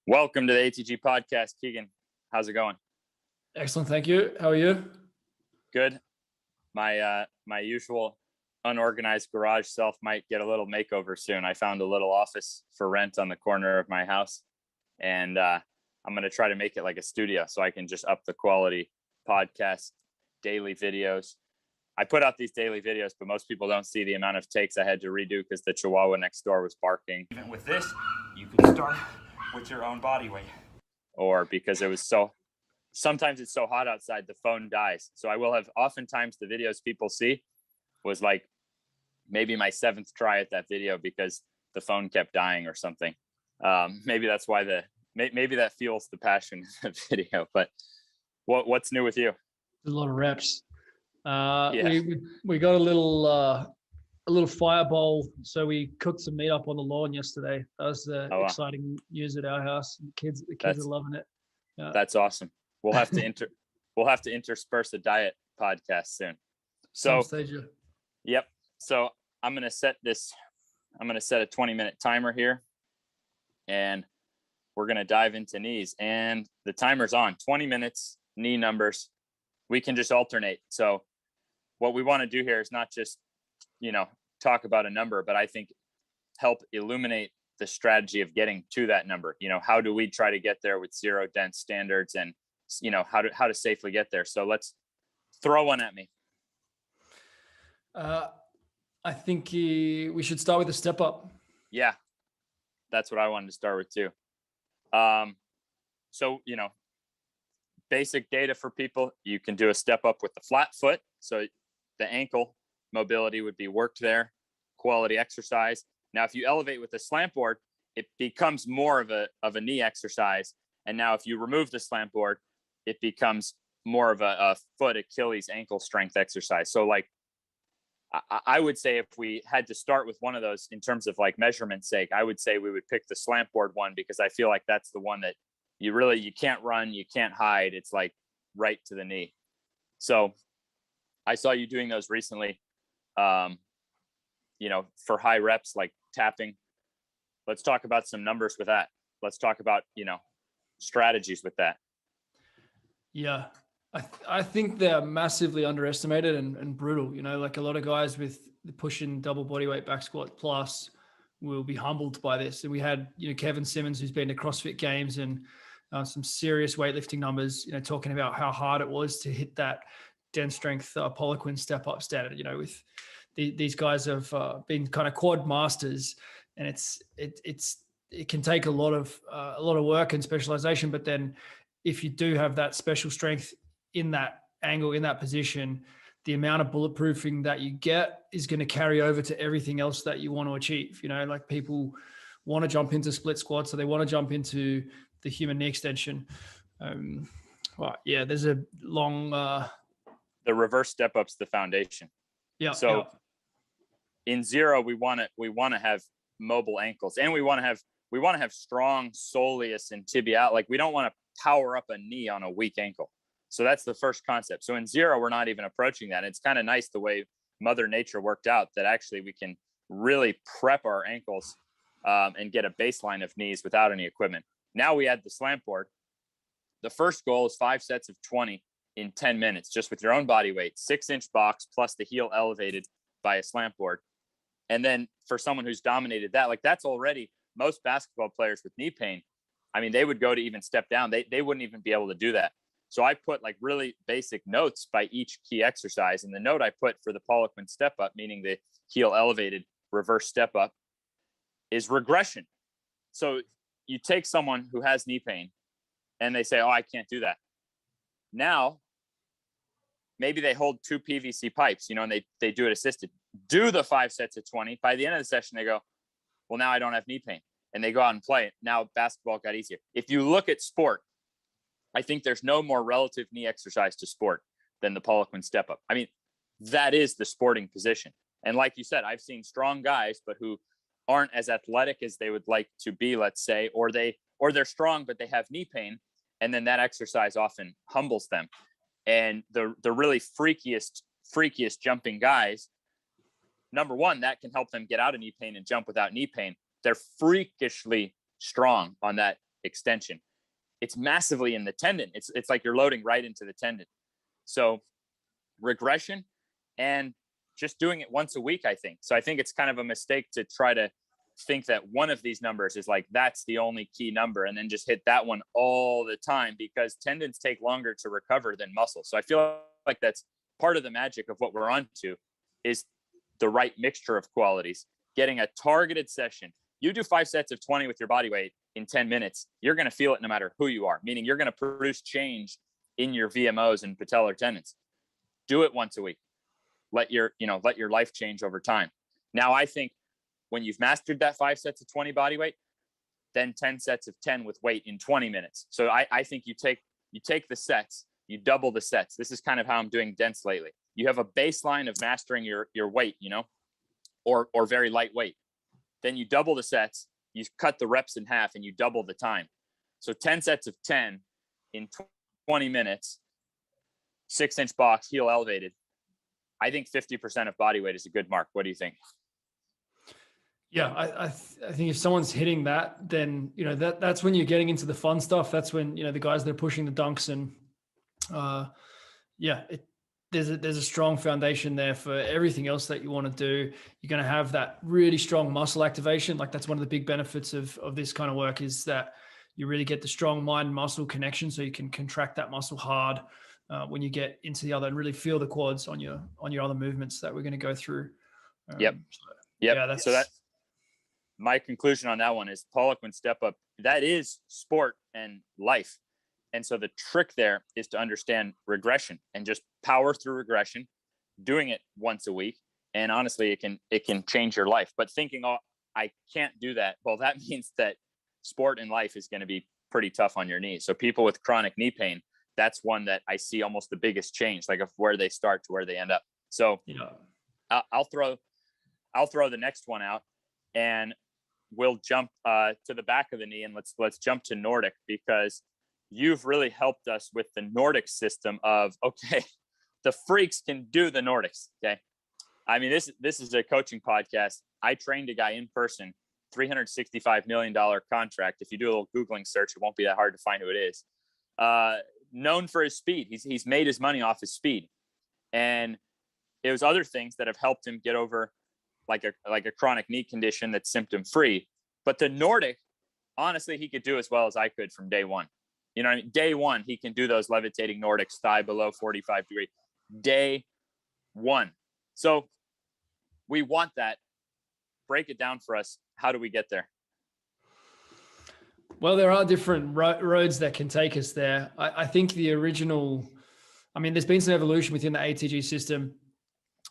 Welcome to the ATG podcast, Keegan. How's it going? Excellent, thank you. How are you? Good. My usual unorganized garage self might get a little makeover soon. I found a little office for rent on the corner of my house, and I'm going to try to make it like a studio so I can just up the quality podcast, daily videos. I put out these daily videos, but most people don't see the amount of takes I had to redo because the Chihuahua next door was barking. Even with this, you can start with your own body weight. Or because it was sometimes it's so hot outside, the phone dies. So I will have, oftentimes the videos people see was like maybe my 7th try at that video because the phone kept dying or something. Maybe that's why maybe that fuels the passion in the video. But what's new with you? A lot of reps. We got a little fireball, so we cooked some meat up on the lawn yesterday. That was exciting news at our house. The kids are loving it. Yeah. That's awesome. We'll have to intersperse a diet podcast soon. So yep. So I'm gonna set a 20-minute timer here, and we're gonna dive into knees. And the timer's on. 20 minutes, knee numbers. We can just alternate. So what we want to do here is not just, talk about a number, but I think help illuminate the strategy of getting to that number. How do we try to get there with zero dense standards, and, how to safely get there. So let's throw one at me. I think we should start with a step up. Yeah, that's what I wanted to start with too. So, basic data for people, you can do a step up with the flat foot. So the ankle mobility would be worked there, quality exercise. Now, if you elevate with the slant board, it becomes more of a knee exercise. And now if you remove the slant board, it becomes more of a foot, Achilles, ankle strength exercise. So like, I would say if we had to start with one of those in terms of like measurement's sake, I would say we would pick the slant board one, because I feel like that's the one that you can't run, you can't hide. It's like right to the knee. So I saw you doing those recently, for high reps, like tapping. Let's talk about some numbers with that. Let's talk about, strategies with that. Yeah. I think they're massively underestimated and brutal. Like a lot of guys with pushing double bodyweight back squat plus will be humbled by this. And we had, Kevin Simmons, who's been to CrossFit Games and some serious weightlifting numbers, talking about how hard it was to hit that dense strength Poliquin step up standard. With these guys have been kind of quad masters, and it can take a lot of work and specialization. But then if you do have that special strength in that angle, in that position, the amount of bulletproofing that you get is going to carry over to everything else that you want to achieve. Like people want to jump into split squats, so they want to jump into the human knee extension. There's a long. The reverse step up's the foundation. Yeah. So in zero, we want to have mobile ankles, and we want to have strong soleus and tibial. Like we don't want to power up a knee on a weak ankle. So that's the first concept. So in zero, we're not even approaching that. It's kind of nice the way Mother Nature worked out that actually we can really prep our ankles and get a baseline of knees without any equipment. Now we add the slant board. The first goal is 5 sets of 20 in 10 minutes, just with your own body weight, 6-inch box plus the heel elevated by a slant board. And then for someone who's dominated that, like that's already most basketball players with knee pain. I mean, they would go to even step down. They wouldn't even be able to do that. So I put like really basic notes by each key exercise. And the note I put for the Poliquin step up, meaning the heel elevated reverse step up, is regression. So you take someone who has knee pain and they say, oh, I can't do that. Now, maybe they hold 2 PVC pipes, and they do it assisted. Do the 5 sets of 20. By the end of the session, they go, well, now I don't have knee pain. And they go out and play it. Now basketball got easier. If you look at sport, I think there's no more relative knee exercise to sport than the Poliquin step up. I mean, that is the sporting position. And like you said, I've seen strong guys, but who aren't as athletic as they would like to be, let's say, or they're strong, but they have knee pain. And then that exercise often humbles them. And the really freakiest jumping guys, number one, that can help them get out of knee pain and jump without knee pain. They're freakishly strong on that extension. It's massively in the tendon. It's like you're loading right into the tendon. So regression and just doing it once a week, I think. So I think it's kind of a mistake to try to think that one of these numbers is like, that's the only key number, and then just hit that one all the time, because tendons take longer to recover than muscle. So I feel like that's part of the magic of what we're on to, is the right mixture of qualities, getting a targeted session. You do 5 sets of 20 with your body weight in 10 minutes, you're going to feel it no matter who you are, meaning you're going to produce change in your VMOs and patellar tendons. Do it once a week. Let your life change over time. Now, I think when you've mastered that 5 sets of 20 body weight, then 10 sets of 10 with weight in 20 minutes. So I think you take the sets, you double the sets. This is kind of how I'm doing dense lately. You have a baseline of mastering your weight, or very lightweight. Then you double the sets, you cut the reps in half, and you double the time. So 10 sets of 10 in 20 minutes, 6-inch box, heel elevated. I think 50% of body weight is a good mark. What do you think? Yeah, I think if someone's hitting that, then that's when you're getting into the fun stuff. That's when the guys that are pushing the dunks, and there's a strong foundation there for everything else that you want to do. You're going to have that really strong muscle activation. Like, that's one of the big benefits of this kind of work, is that you really get the strong mind muscle connection, so you can contract that muscle hard when you get into the other, and really feel the quads on your other movements that we're going to go through. Yep. Yeah, so that my conclusion on that one is Poliquin step up. That is sport and life. And so the trick there is to understand regression and just power through regression, doing it once a week. And honestly, it can change your life. But thinking, oh, I can't do that, well, that means that sport and life is going to be pretty tough on your knees. So people with chronic knee pain, that's one that I see almost the biggest change, like of where they start to where they end up. So I'll throw the next one out, and we'll jump to the back of the knee, and let's jump to Nordic, because you've really helped us with the Nordic system of, okay, the freaks can do the Nordics. Okay. I mean, this is a coaching podcast. I trained a guy in person, $365 million contract. If you do a little Googling search, it won't be that hard to find who it is. Known for his speed. He's made his money off his speed. And it was other things that have helped him get over like a chronic knee condition that's symptom free. But the Nordic, honestly, he could do as well as I could from day one. You know what I mean? Day one, he can do those levitating Nordics, thigh below 45 degree. Day one. So we want that. Break it down for us. How do we get there? Well, there are different roads that can take us there. I think the original, there's been some evolution within the ATG system.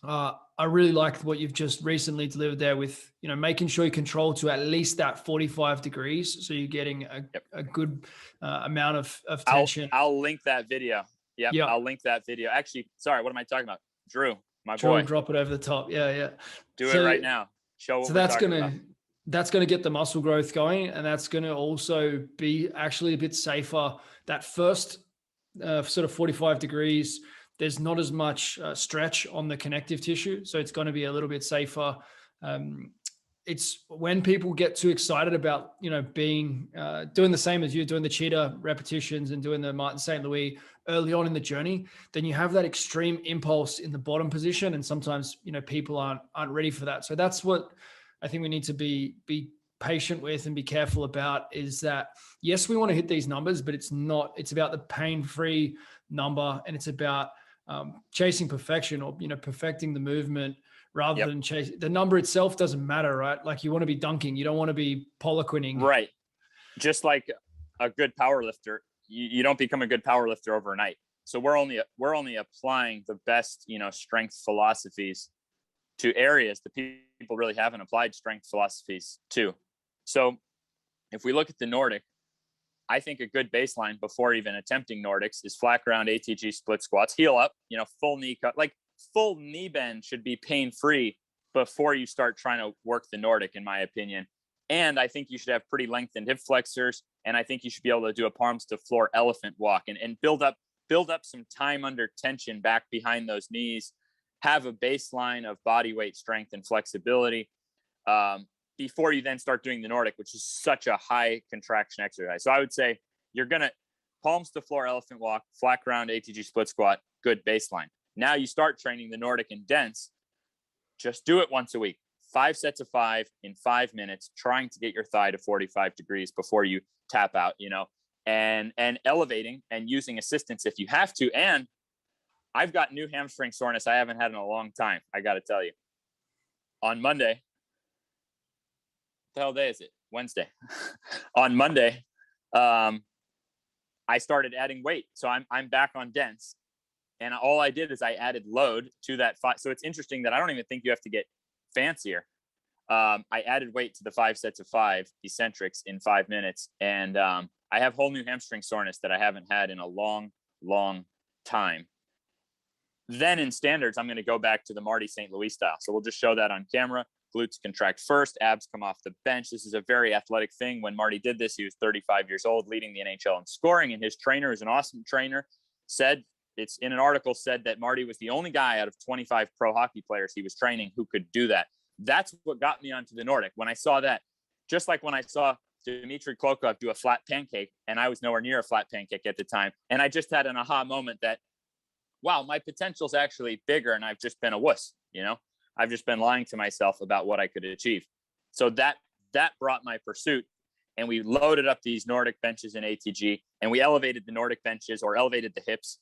I really liked what you've just recently delivered there with, making sure you control to at least that 45 degrees. So you're getting a good amount of tension. I'll link that video. Yep. I'll link that video. Actually, sorry, what am I talking about? Drew, my boy. Drop it over the top. Yeah. Do it right now. Show what we're talking about. That's going to get the muscle growth going, and that's going to also be actually a bit safer. That first sort of 45 degrees, there's not as much stretch on the connective tissue, so it's going to be a little bit safer. It's when people get too excited about, being doing the same as you, doing the cheetah repetitions and doing the Martin St. Louis early on in the journey, then you have that extreme impulse in the bottom position, and sometimes people aren't ready for that. So that's what I think we need to be patient with and be careful about, is that, yes, we want to hit these numbers, but it's about the pain-free number, and it's about chasing perfection, or, perfecting the movement rather than chasing. The number itself doesn't matter, right? Like, you want to be dunking. You don't want to be Poliquining. Right. Just like a good power lifter, you don't become a good power lifter overnight. So we're only applying the best, strength philosophies to areas that people really haven't applied strength philosophies to. So if we look at the Nordic, I think a good baseline before even attempting Nordics is flat ground ATG split squats, heel up, full knee cut, like full knee bend should be pain-free before you start trying to work the Nordic, in my opinion. And I think you should have pretty lengthened hip flexors. And I think you should be able to do a palms to floor elephant walk and build up some time under tension back behind those knees, have a baseline of body weight strength and flexibility. before you then start doing the Nordic, which is such a high contraction exercise. So I would say you're going to palms to floor elephant walk, flat ground ATG split squat, good baseline. Now you start training the Nordic and dense. Just do it once a week. 5 sets of 5 in 5 minutes, trying to get your thigh to 45 degrees before you tap out, and elevating and using assistance if you have to. And I've got new hamstring soreness I haven't had in a long time, I got to tell you. On Monday, the hell day is it? Wednesday. On Monday, I started adding weight. So I'm back on dense. And all I did is I added load to that 5. So it's interesting that I don't even think you have to get fancier. I added weight to the 5 sets of 5 eccentrics in 5 minutes. And I have whole new hamstring soreness that I haven't had in a long, long time. Then in standards, I'm going to go back to the Marty St. Louis style. So we'll just show that on camera. Glutes contract first, abs come off the bench. This is a very athletic thing. When Marty did this, he was 35 years old, leading the NHL in scoring. And his trainer is an awesome trainer. It's in an article said that Marty was the only guy out of 25 pro hockey players he was training who could do that. That's what got me onto the Nordic. When I saw that, just like when I saw Dmitry Klokov do a flat pancake, and I was nowhere near a flat pancake at the time. And I just had an aha moment that, wow, my potential's actually bigger, and I've just been a wuss, I've just been lying to myself about what I could achieve. So that brought my pursuit, and we loaded up these Nordic benches in ATG, and we elevated the Nordic benches or elevated the hips,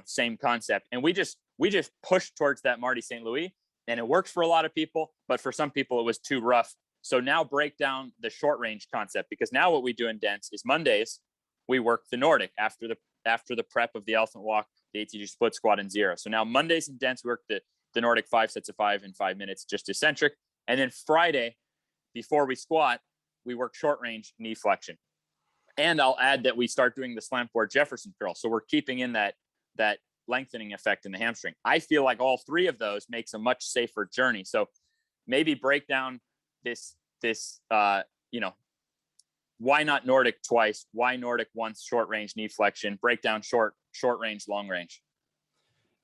same concept. And we just pushed towards that Marty St. Louis, and it worked for a lot of people, but for some people it was too rough. So now break down the short range concept, because now what we do in dense is Mondays, we work the Nordic after the prep of the elephant walk, the ATG split squat and 0. So now Mondays in dense, we work the Nordic 5 sets of 5 in 5 minutes, just eccentric. And then Friday, before we squat, we work short range knee flexion. And I'll add that we start doing the slam forward Jefferson curl. So we're keeping in that lengthening effect in the hamstring. I feel like all 3 of those makes a much safer journey. So maybe break down this why not Nordic twice? Why Nordic once, short range knee flexion, break down short range, long range.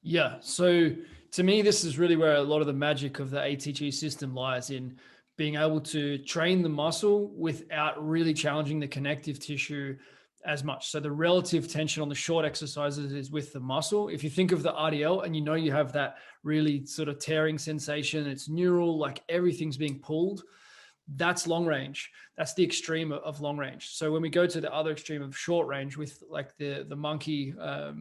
Yeah. So to me, this is really where a lot of the magic of the ATG system lies, in being able to train the muscle without really challenging the connective tissue as much. So the relative tension on the short exercises is with the muscle. If you think of the RDL and you have that really sort of tearing sensation, it's neural, like everything's being pulled, that's long range. That's the extreme of long range. So when we go to the other extreme of short range with like the monkey or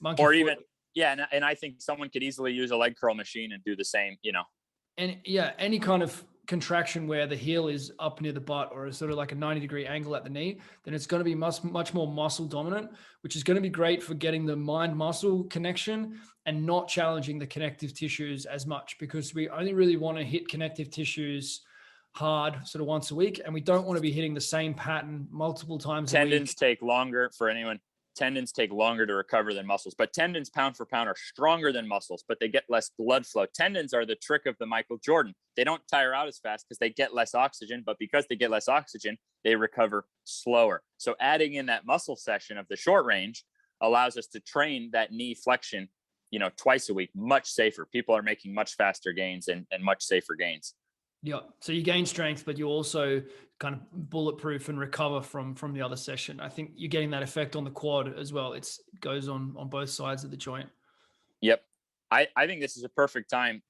foot, even, yeah. And I think someone could easily use a leg curl machine and do the same, And yeah, any kind of contraction where the heel is up near the butt or sort of like a 90-degree angle at the knee, then it's going to be much more muscle dominant, which is going to be great for getting the mind muscle connection and not challenging the connective tissues as much, because we only really want to hit connective tissues hard sort of once a week, and we don't want to be hitting the same pattern multiple times a week. Tendons take longer for anyone. Tendons take longer to recover than muscles, but tendons pound for pound are stronger than muscles, but they get less blood flow. Tendons are the trick of the Michael Jordan. They don't tire out as fast because they get less oxygen, but because they get less oxygen, they recover slower. So adding in that muscle session of the short range allows us to train that knee flexion, twice a week, much safer. People are making much faster gains and much safer gains. Yeah. So you gain strength, but you also kind of bulletproof and recover from the other session. I think you're getting that effect on the quad as well. It goes on both sides of the joint. Yep. I think this is a perfect time.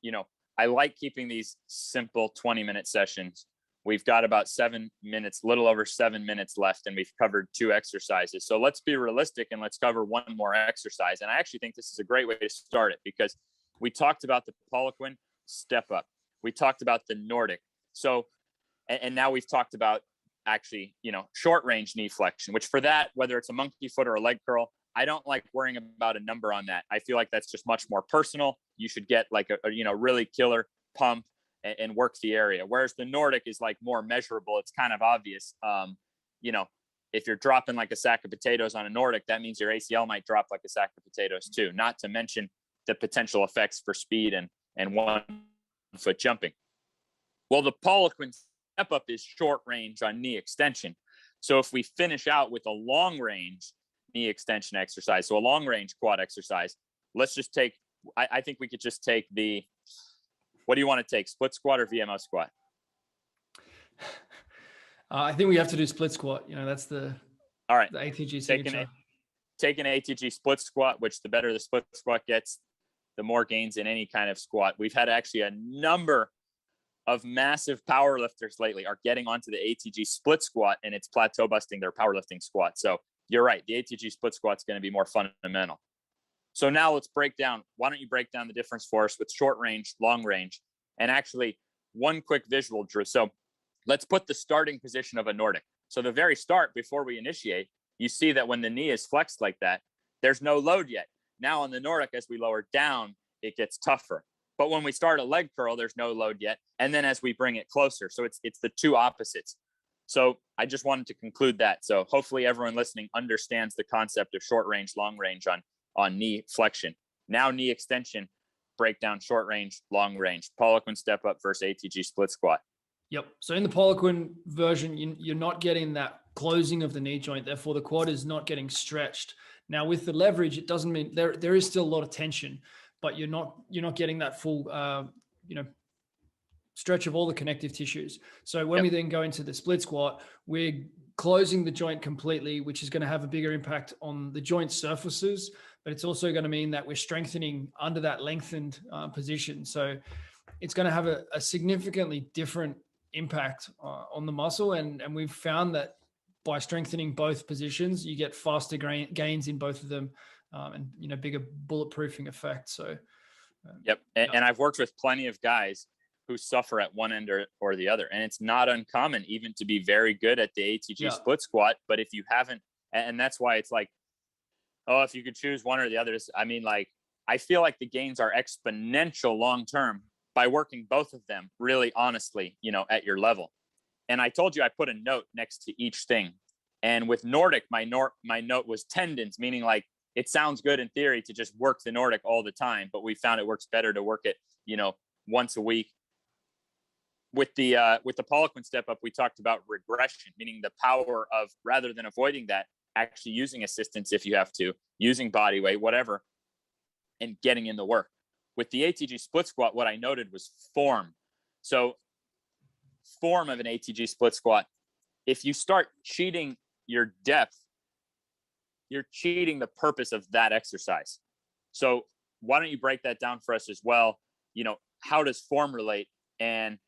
I like keeping these simple 20-minute sessions. We've got about 7 minutes, little over 7 minutes left, and we've covered 2 exercises. So let's be realistic and let's cover 1 more exercise. And I actually think this is a great way to start it, because we talked about the Poliquin step up. We talked about the Nordic. So, and now we've talked about actually, short range knee flexion, which for that, whether it's a monkey foot or a leg curl, I don't like worrying about a number on that. I feel like that's just much more personal. You should get like a really killer pump and work the area. Whereas the Nordic is like more measurable. It's kind of obvious. If you're dropping like a sack of potatoes on a Nordic, that means your ACL might drop like a sack of potatoes too, not to mention the potential effects for speed and 1 foot jumping. Well, the Poliquin step up is short range on knee extension. So if we finish out with a long range knee extension exercise, so a long range quad exercise, let's just take, I think we could just take what do you want to take? Split squat or VMO squat? I think we have to do split squat. You know, that's the All right. ATG Take signature. an ATG split squat, which the better the split squat gets, the more gains in any kind of squat. We've had actually a number of massive powerlifters lately are getting onto the ATG split squat, and it's plateau busting their powerlifting squat. So you're right. The ATG split squat is going to be more fundamental. So now let's break down. Why don't you break down the difference for us with short range, long range, and actually one quick visual, Drew. So let's put the starting position of a Nordic. So the very start, before we initiate, you see that when the knee is flexed like that, there's no load yet. Now on the Nordic, as we lower down, it gets tougher. But when we start a leg curl, there's no load yet. And then as we bring it closer, so it's the two opposites. So I just wanted to conclude that. So hopefully everyone listening understands the concept of short range, long range on knee flexion. Now knee extension, breakdown, short range, long range, Poliquin step up versus ATG split squat. Yep. So in the Poliquin version, you're not getting that closing of the knee joint. Therefore, the quad is not getting stretched. Now with the leverage, it doesn't mean there is still a lot of tension, but you're not getting that full stretch of all the connective tissues. So when we then go into the split squat, we're closing the joint completely, which is going to have a bigger impact on the joint surfaces, but it's also going to mean that we're strengthening under that lengthened position. So it's going to have a significantly different impact on the muscle. And we've found that by strengthening both positions, you get faster gains in both of them, and bigger bulletproofing effect. So and I've worked with plenty of guys who suffer at one end or the other, and it's not uncommon even to be very good at the ATG split squat, but if you haven't, and that's why it's like, oh, if you could choose one or the others, I mean, like, I feel like the gains are exponential long term by working both of them really honestly, at your level. And I told you I put a note next to each thing. And with Nordic, my note was tendons, meaning like it sounds good in theory to just work the Nordic all the time, but we found it works better to work it, once a week. With the Poliquin step up, we talked about regression, meaning the power of, rather than avoiding that, actually using assistance if you have to, using body weight, whatever, and getting in the work. With the ATG split squat, what I noted was form. So form of an ATG split squat, if you start cheating your depth, you're cheating the purpose of that exercise. So why don't you break that down for us as well? How does form relate? And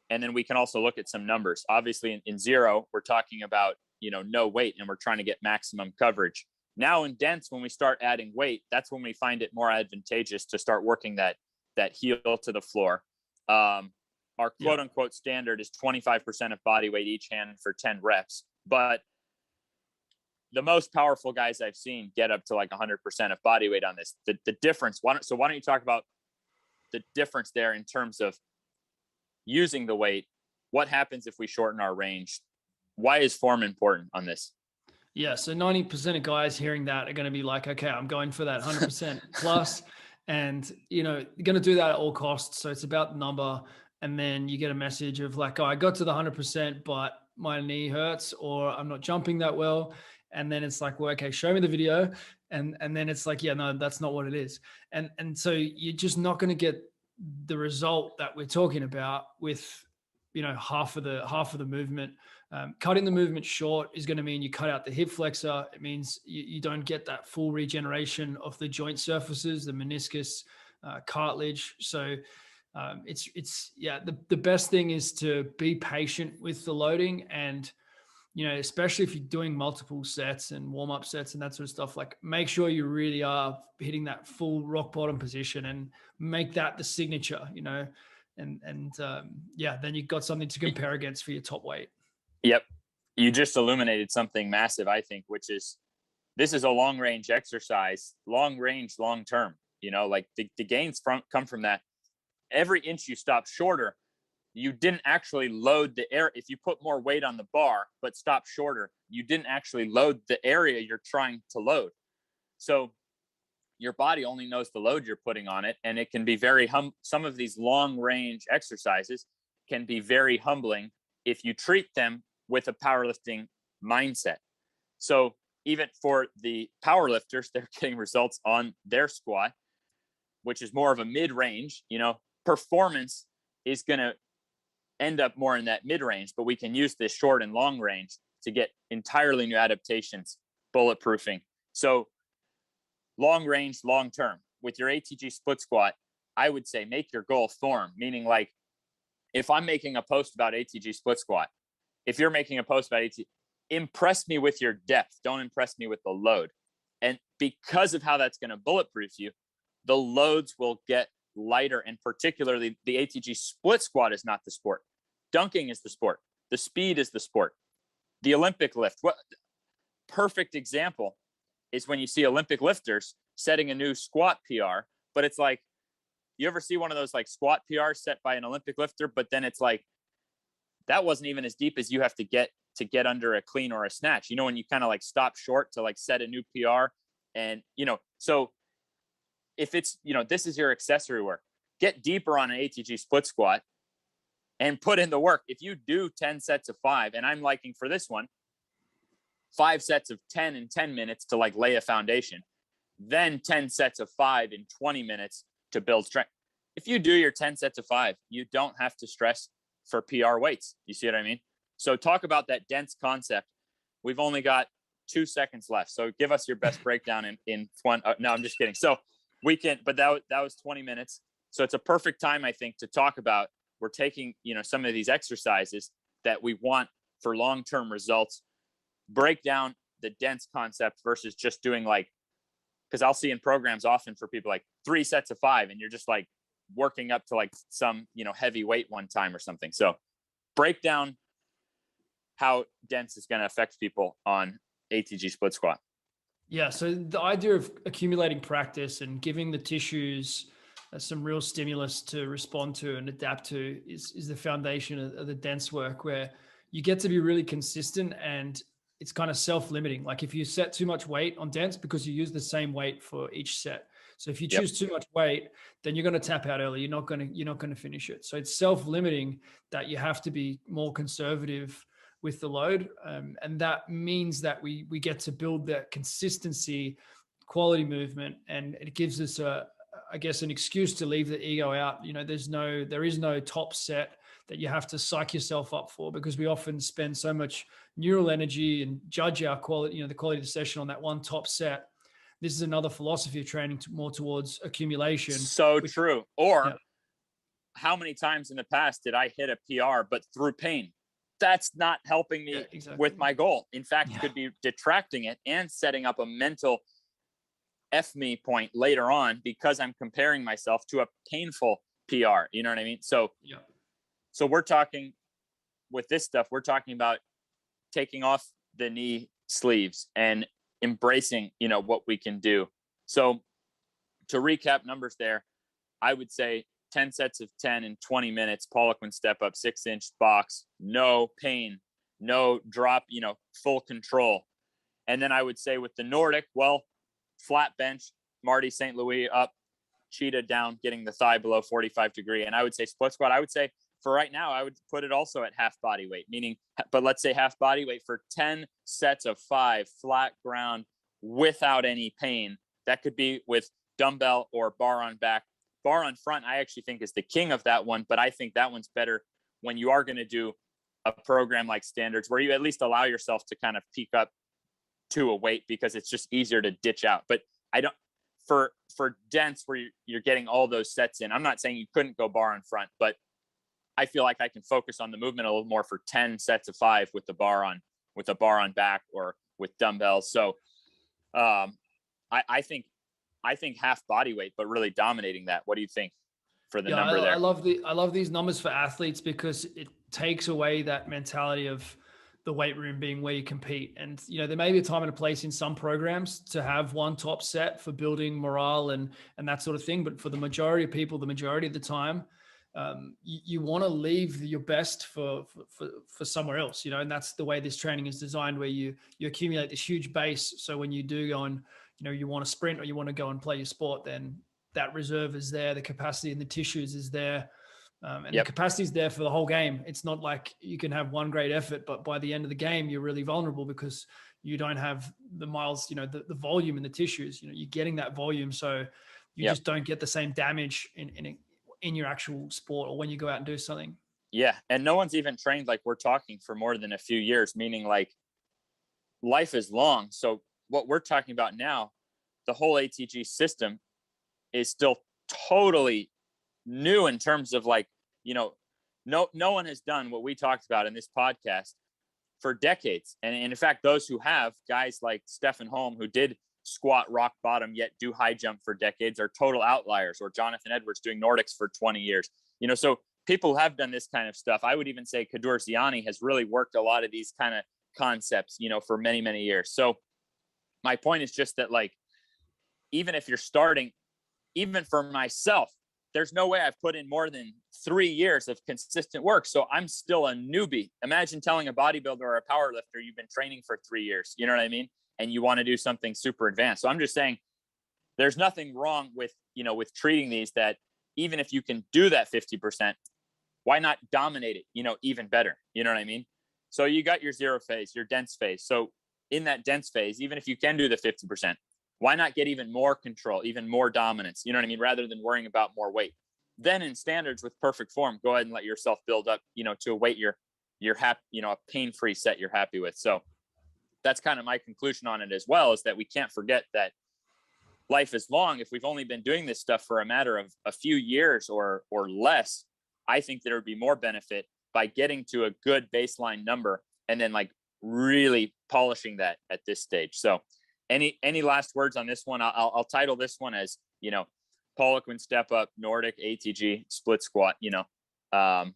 then we can also look at some numbers. Obviously in zero, we're talking about, no weight, and we're trying to get maximum coverage. Now in dense, when we start adding weight, that's when we find it more advantageous to start working that heel to the floor. Our quote unquote standard is 25% of body weight each hand for 10 reps. But the most powerful guys I've seen get up to like 100% of body weight on this. The difference. Why don't you talk about the difference there in terms of using the weight? What happens if we shorten our range? Why is form important on this? Yeah. So 90% of guys hearing that are going to be like, okay, I'm going for that 100% plus, and, you're going to do that at all costs. So it's about the number. And then you get a message of like, oh, I got to the 100%, but my knee hurts, or I'm not jumping that well. And then it's like, well, okay, show me the video. And then it's like, yeah, no, that's not what it is. And so you're just not going to get the result that we're talking about with, half of the movement. Cutting the movement short is going to mean you cut out the hip flexor. It means you don't get that full regeneration of the joint surfaces, the meniscus, cartilage. So the best thing is to be patient with the loading, and, especially if you're doing multiple sets and warm-up sets and that sort of stuff, like make sure you really are hitting that full rock bottom position and make that the signature, then you've got something to compare against for your top weight. Yep. You just illuminated something massive, I think, which is, this is a long range exercise, long range, long term, like the gains come from that. Every inch you stop shorter, you didn't actually load the air. If you put more weight on the bar, but stop shorter, you didn't actually load the area you're trying to load. So your body only knows the load you're putting on it. And it can be very some of these long range exercises can be very humbling if you treat them with a powerlifting mindset. So even for the powerlifters, they're getting results on their squat, which is more of a mid-range. Performance is going to end up more in that mid range, but we can use this short and long range to get entirely new adaptations, bulletproofing. So long range, long term with your ATG split squat, I would say make your goal form, meaning like if I'm making a post about ATG split squat, if you're making a post about ATG, impress me with your depth. Don't impress me with the load. And because of how that's going to bulletproof you, the loads will get lighter. And particularly the ATG split squat is not the sport. Dunking is the sport. The speed is the sport. The Olympic lift. What perfect example is when you see Olympic lifters setting a new squat PR, but it's like, you ever see one of those like squat PRs set by an Olympic lifter, but then it's like, that wasn't even as deep as you have to get under a clean or a snatch, you know, when you kind of like stop short to like set a new PR. And, you know, so if it's, you know, this is your accessory work, get deeper on an ATG split squat and put in the work. If you do 10 sets of 5, and I'm liking for this one, 5 sets of 10 in 10 minutes to like lay a foundation, then 10 sets of 5 in 20 minutes to build strength. If you do your 10 sets of 5, you don't have to stress for PR weights. You see what I mean? So talk about that dense concept. We've only got 2 seconds left. So give us your best breakdown in one. No, I'm just kidding. So we can, but that was 20 minutes. So it's a perfect time, I think, to talk about, we're taking, you know, some of these exercises that we want for long-term results, break down the dense concept versus just doing like, because I'll see in programs often for people like 3 sets of 5, and you're just like working up to like some, you know, heavy weight one time or something. So break down how dense is going to affect people on ATG split squat. Yeah. So the idea of accumulating practice and giving the tissues some real stimulus to respond to and adapt to is the foundation of the dense work, where you get to be really consistent and it's kind of self-limiting. Like if you set too much weight on dense, because you use the same weight for each set. So if you choose too much weight, then you're going to tap out early. You're not going to finish it. So it's self-limiting that you have to be more conservative with the load. And that means that we get to build that consistency, quality movement, and it gives us I guess, an excuse to leave the ego out. You know, there is no top set that you have to psych yourself up for, because we often spend so much neural energy and judge our quality, you know, the quality of the session on that one top set. This is another philosophy of training more towards accumulation. So true. Or how many times in the past did I hit a PR, but through pain? That's not helping me with my goal. In fact, could be detracting it and setting up a mental F me point later on, because I'm comparing myself to a painful PR. You know what I mean? So, so we're talking with this stuff, we're talking about taking off the knee sleeves and embracing, you know, what we can do. So to recap numbers there, I would say 10 sets of 10 in 20 minutes, Poliquin step up, 6-inch box, no pain, no drop, you know, full control. And then I would say with the Nordic, well, flat bench, Marty St. Louis up, cheetah down, getting the thigh below 45 degree. And I would say split squat, I would say for right now, I would put it also at half body weight, meaning, but let's say half body weight for 10 sets of 5 flat ground without any pain. That could be with dumbbell or bar on back. Bar on front, I actually think is the king of that one, but I think that one's better when you are going to do a program like standards, where you at least allow yourself to kind of peak up to a weight, because it's just easier to ditch out. But I don't, for dense where you're getting all those sets in, I'm not saying you couldn't go bar on front, but I feel like I can focus on the movement a little more for 10 sets of 5 with the bar on back or with dumbbells. So I think half body weight, but really dominating that. What do you think for the number there? I love these numbers for athletes, because it takes away that mentality of the weight room being where you compete. And, you know, there may be a time and a place in some programs to have one top set for building morale and that sort of thing. But for the majority of people, the majority of the time, you want to leave your best for somewhere else, you know, and that's the way this training is designed, where you accumulate this huge base. So when you do go and, you know, you want to sprint or you want to go and play your sport, then that reserve is there. The capacity in the tissues is there. And the capacity is there for the whole game. It's not like you can have one great effort, but by the end of the game, you're really vulnerable because you don't have the miles, you know, the volume in the tissues. You know, you're getting that volume, so you just don't get the same damage in your actual sport or when you go out and do something. Yeah. And no one's even trained like we're talking for more than a few years, meaning like life is long. So what we're talking about now, the whole ATG system is still totally new in terms of like, you know, no one has done what we talked about in this podcast for decades. And in fact, those who have, guys like Stefan Holm, who did squat rock bottom yet do high jump for decades, are total outliers, or Jonathan Edwards doing Nordics for 20 years. So people have done this kind of stuff. I would even say Kadur Ziani has really worked a lot of these kind of concepts, for many, many years. So my point is just that, like, even if you're starting, even for myself, there's no way I've put in more than 3 years of consistent work. So I'm still a newbie. Imagine telling a bodybuilder or a power lifter you've been training for 3 years, you know what I mean? And you want to do something super advanced. So I'm just saying there's nothing wrong with, with treating these, that even if you can do that 50%, why not dominate it, even better? You know what I mean? So you got your zero phase, your dense phase. So in that dense phase, even if you can do the 50%, why not get even more control, even more dominance? You know what I mean? Rather than worrying about more weight. Then in standards with perfect form, go ahead and let yourself build up, to a weight you're happy, a pain-free set you're happy with. So that's kind of my conclusion on it as well, is that we can't forget that life is long. If we've only been doing this stuff for a matter of a few years or less, I think there would be more benefit by getting to a good baseline number and then like really polishing that at this stage. So any last words on this one? I'll title this one as, Poliquin step up, Nordic, ATG, split squat, I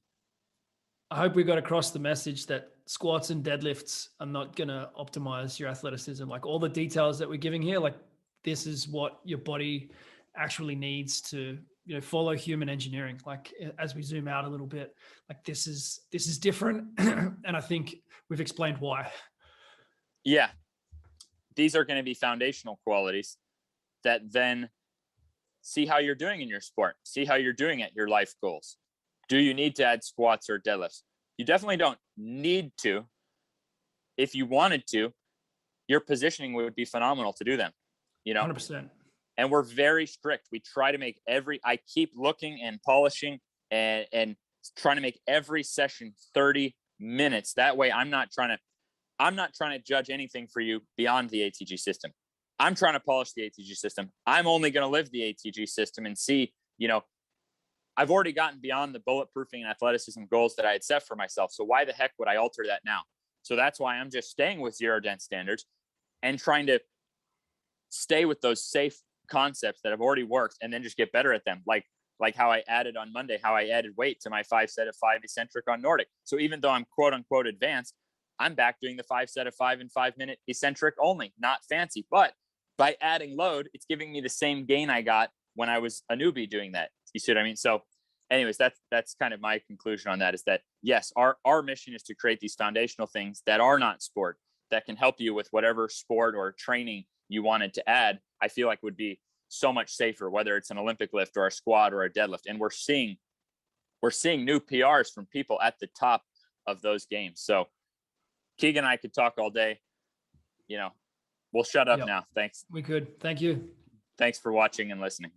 hope we got across the message that squats and deadlifts are not going to optimize your athleticism. Like, all the details that we're giving here, like, this is what your body actually needs to, follow human engineering. Like, as we zoom out a little bit, like, this is different. And I think we've explained why. Yeah. These are going to be foundational qualities that then see how you're doing in your sport, see how you're doing at your life goals. Do you need to add squats or deadlifts? You definitely don't need to. If you wanted to, your positioning would be phenomenal to do them, 100%. And we're very strict. We try to make I keep looking and polishing and trying to make every session 30 minutes. That way I'm not trying to judge anything for you beyond the ATG system. I'm trying to polish the ATG system. I'm only going to live the ATG system and see, I've already gotten beyond the bulletproofing and athleticism goals that I had set for myself. So why the heck would I alter that now? So that's why I'm just staying with zero dense standards and trying to stay with those safe concepts that have already worked and then just get better at them. Like how I added on Monday, how I added weight to my 5 set of 5 eccentric on Nordic. So even though I'm quote unquote advanced, I'm back doing the 5 set of 5 and 5 minute eccentric only, not fancy. But by adding load, it's giving me the same gain I got when I was a newbie doing that. You see what I mean? So anyways, that's kind of my conclusion on that, is that yes, our mission is to create these foundational things that are not sport, that can help you with whatever sport or training you wanted to add. I feel like would be so much safer, whether it's an Olympic lift or a squat or a deadlift. And we're seeing new PRs from people at the top of those games. So Keegan and I could talk all day. We'll shut up now. Thanks. We could. Thank you. Thanks for watching and listening.